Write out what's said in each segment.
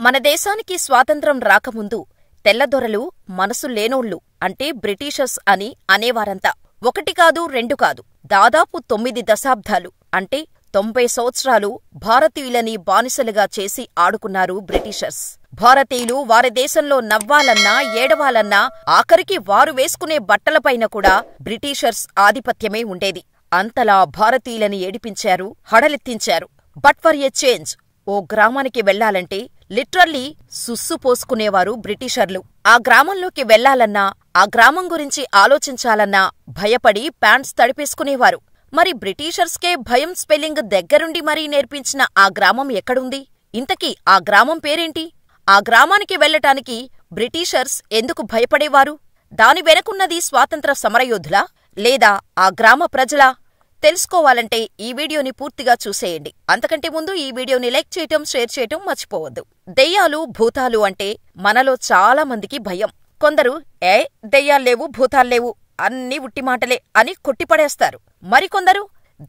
మన దేశానికి స్వాతంత్ర్యం రాకముందు తెల్లదొరలు మనసు లేనోళ్ళు అంటే బ్రిటిషర్స్ అని అనేవారంతా. ఒకటి కాదు రెండు కాదు, దాదాపు 9 దశాబ్దాలు అంటే 90 సంవత్సరాలు భారతీయులని బానిసలుగా చేసి ఆడుకున్నారు బ్రిటిషర్స్. భారతీయులు వారి దేశంలో నవ్వాలన్నా ఏడవాలన్నా ఆఖరికి వారు వేసుకునే బట్టలపైన కూడా బ్రిటిషర్స్ ఆధిపత్యమే ఉండేది. అంతలా భారతీయులని ఏడిపించారు, హడలెత్తించారు. బట్ ఫర్ ఎ చేంజ్ ఓ గ్రామానికి వెళ్లాలంటే లిటరల్లీ సుస్సు పోసుకునేవారు బ్రిటిషర్లు. ఆ గ్రామంలోకి వెళ్లాలన్నా, ఆ గ్రామం గురించి ఆలోచించాలన్నా భయపడి ప్యాంట్స్ తడిపేసుకునేవారు. మరి బ్రిటిషర్స్కే భయం స్పెల్లింగ్ దగ్గరుండి మరీ నేర్పించిన ఆ గ్రామం ఎక్కడుంది? ఇంతకీ ఆ గ్రామం పేరేంటి? ఆ గ్రామానికి వెళ్లటానికి బ్రిటిషర్స్ ఎందుకు భయపడేవారు? దాని వెనకున్నది స్వాతంత్ర సమరయోధులా లేదా ఆ గ్రామ ప్రజలా? తెలుసుకోవాలంటే ఈ వీడియోని పూర్తిగా చూసేయండి. అంతకంటే ముందు ఈ వీడియోని లైక్ చేయటం, షేర్ చేయటం మర్చిపోవద్దు. దెయ్యాలు, భూతాలు అంటే మనలో చాలా మందికి భయం. కొందరు దెయ్యాల్లేవు, భూతాల్లేవు, అన్నీ ఉట్టిమాటలే అని కొట్టిపడేస్తారు. మరికొందరు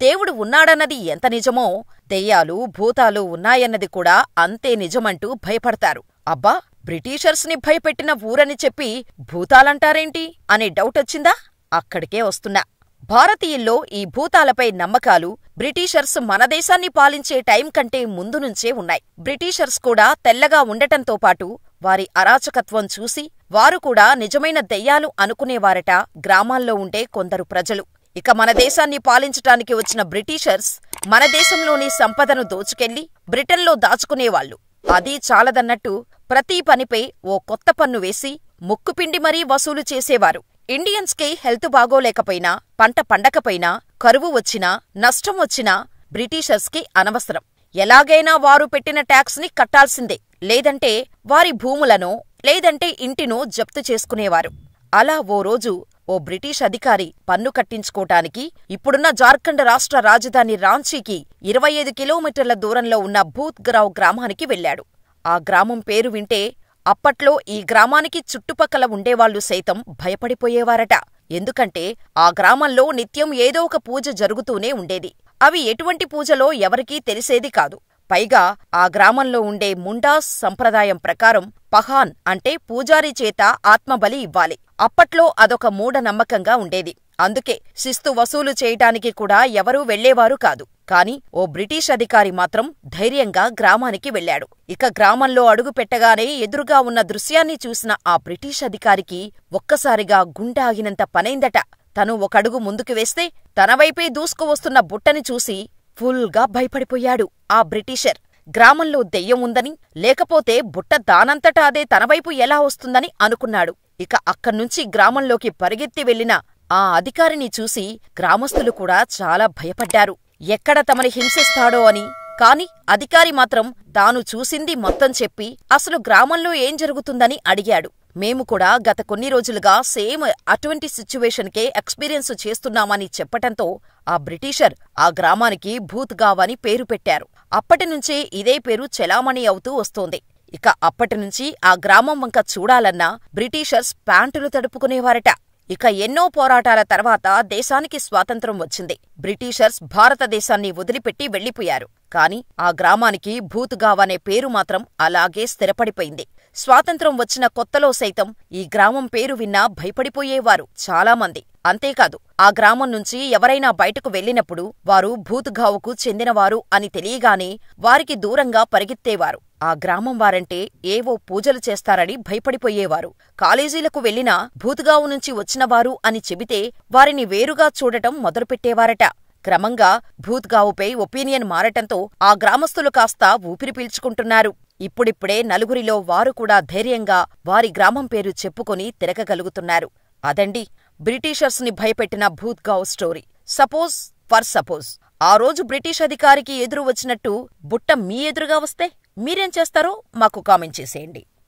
దేవుడు ఉన్నాడన్నది ఎంత నిజమో దెయ్యాలు, భూతాలు ఉన్నాయన్నది కూడా అంతే నిజమంటూ భయపడతారు. అబ్బా, బ్రిటిషర్స్ని భయపెట్టిన ఊరని చెప్పి భూతాలంటారేంటి అనే డౌటొచ్చిందా? అక్కడికే వస్తున్నా. భారతీయుల్లో ఈ భూతాలపై నమ్మకాలు బ్రిటిషర్స్ మన దేశాన్ని పాలించే టైం కంటే ముందు నుంచే ఉన్నాయి. బ్రిటిషర్స్ కూడా తెల్లగా ఉండటంతో పాటు వారి అరాచకత్వం చూసి వారు కూడా నిజమైన దెయ్యాలు అనుకునేవారట గ్రామాల్లో ఉండే కొందరు ప్రజలు. ఇక మన దేశాన్ని పాలించటానికి వచ్చిన బ్రిటిషర్స్ మన దేశంలోని సంపదను దోచుకెళ్లి బ్రిటన్లో దాచుకునేవాళ్లు. అదీ చాలదన్నట్టు ప్రతి పనిపై ఓ కొత్త పన్ను వేసి ముక్కుపిండి మరీ వసూలు చేసేవారు. ఇండియన్స్కి హెల్త్ బాగోలేకపోయినా, పంట పండకపోయినా, కరువు వచ్చినా, నష్టం వచ్చినా బ్రిటిషర్స్కి అనవసరం. ఎలాగైనా వారు పెట్టిన ట్యాక్స్ ని కట్టాల్సిందే, లేదంటే వారి భూములనో లేదంటే ఇంటినో జప్తు చేసుకునేవారు. అలా ఓ రోజు ఓ బ్రిటిష్ అధికారి పన్ను కట్టించుకోటానికి ఇప్పుడున్న జార్ఖండ్ రాష్ట్ర రాజధాని రాంచీకి 25 కిలోమీటర్ల దూరంలో ఉన్న భూత్గ్రావ్ గ్రామానికి వెళ్లాడు. ఆ గ్రామం పేరు వింటే అప్పట్లో ఈ గ్రామానికి చుట్టుపక్కల ఉండేవాళ్లు సైతం భయపడిపోయేవారట. ఎందుకంటే ఆ గ్రామంలో నిత్యం ఏదో ఒక పూజ జరుగుతూనే ఉండేది. అవి ఎటువంటి పూజలో ఎవరికీ తెలిసేది కాదు. పైగా ఆ గ్రామంలో ఉండే ముండాస్ సంప్రదాయం ప్రకారం పహాన్ అంటే పూజారి చేత ఆత్మబలి ఇవ్వాలి. అప్పట్లో అదొక మూఢనమ్మకంగా ఉండేది. అందుకే శిస్తు వసూలు చేయటానికి కూడా ఎవరూ వెళ్లేవారు కాదు. కాని ఓ బ్రిటిష్ అధికారి మాత్రం ధైర్యంగా గ్రామానికి వెళ్లాడు. ఇక గ్రామంలో అడుగు పెట్టగానే ఎదురుగా ఉన్న దృశ్యాన్ని చూసిన ఆ బ్రిటిష్ అధికారికి ఒక్కసారిగా గుండె ఆగినంత పనైందట. తను ఒకడుగు ముందుకు వేస్తే తనవైపే దూసుకువస్తున్న బుట్టని చూసి ఫుల్గా భయపడిపోయాడు ఆ బ్రిటిషర్. గ్రామంలో దెయ్యం ఉందని, లేకపోతే బుట్ట దానంతటా అదే తనవైపు ఎలా వస్తుందని అనుకున్నాడు. ఇక అక్కడ్నుంచి గ్రామంలోకి పరిగెత్తి వెళ్లిన ఆ అధికారిని చూసి గ్రామస్తులు కూడా చాలా భయపడ్డారు. ఎక్కడ తమని హింసిస్తాడో అని. కాని అధికారి మాత్రం తాను చూసింది మొత్తం చెప్పి అసలు గ్రామంలో ఏం జరుగుతుందని అడిగాడు. మేము కూడా గత కొన్ని రోజులుగా సేమ్ అటువంటి సిచ్యువేషన్కే ఎక్స్పీరియన్స్ చేస్తున్నామని చెప్పటంతో ఆ బ్రిటిషర్ ఆ గ్రామానికి భూత్గావ్ అని పేరు పెట్టారు. అప్పటినుంచే ఇదే పేరు చెలామణి అవుతూ వస్తోంది. ఇక అప్పటినుంచి ఆ గ్రామం వంక చూడాలన్నా బ్రిటిషర్స్ ప్యాంటులు తడుపుకునేవారట. ఇక ఎన్నో పోరాటాల తర్వాత దేశానికి స్వాతంత్ర్యం వచ్చింది. బ్రిటిషర్స్ భారతదేశాన్ని వదిలిపెట్టి వెళ్లిపోయారు. కాని ఆ గ్రామానికి భూత్గావ్ అనే పేరు మాత్రం అలాగే స్థిరపడిపోయింది. స్వాతంత్ర్యం వచ్చిన కొత్తలో సైతం ఈ గ్రామం పేరు విన్నా భయపడిపోయేవారు చాలామంది. అంతేకాదు, ఆ గ్రామం నుంచి ఎవరైనా బయటకు వెళ్లినప్పుడు వారు భూత్గావ్కు చెందినవారు అని తెలియగానే వారికి దూరంగా పరిగెత్తేవారు. ఆ గ్రామం వారంటే ఏవో పూజలు చేస్తారని భయపడిపోయేవారు. కాలేజీలకు వెళ్లినా భూత్గావ్ నుంచి వచ్చినవారు అని చెబితే వారిని వేరుగా చూడటం మొదలుపెట్టేవారట. క్రమంగా భూత్గావుపై ఒపీనియన్ మారటంతో ఆ గ్రామస్తులు కాస్త ఊపిరి పీల్చుకుంటున్నారు. ఇప్పుడిప్పుడే నలుగురిలో వారు కూడా ధైర్యంగా వారి గ్రామం పేరు చెప్పుకొని తిరగగలుగుతున్నారు. అదండి బ్రిటిషర్స్ ని భయపెట్టిన భూత్గావ్ స్టోరీ. సపోజ్ ఆ రోజు బ్రిటిష్ అధికారికి ఎదురు వచ్చినట్టు బుట్ట మీ ఎదురుగా వస్తే మీరేం చేస్తారో మాకు కామెంట్ చేసేయండి.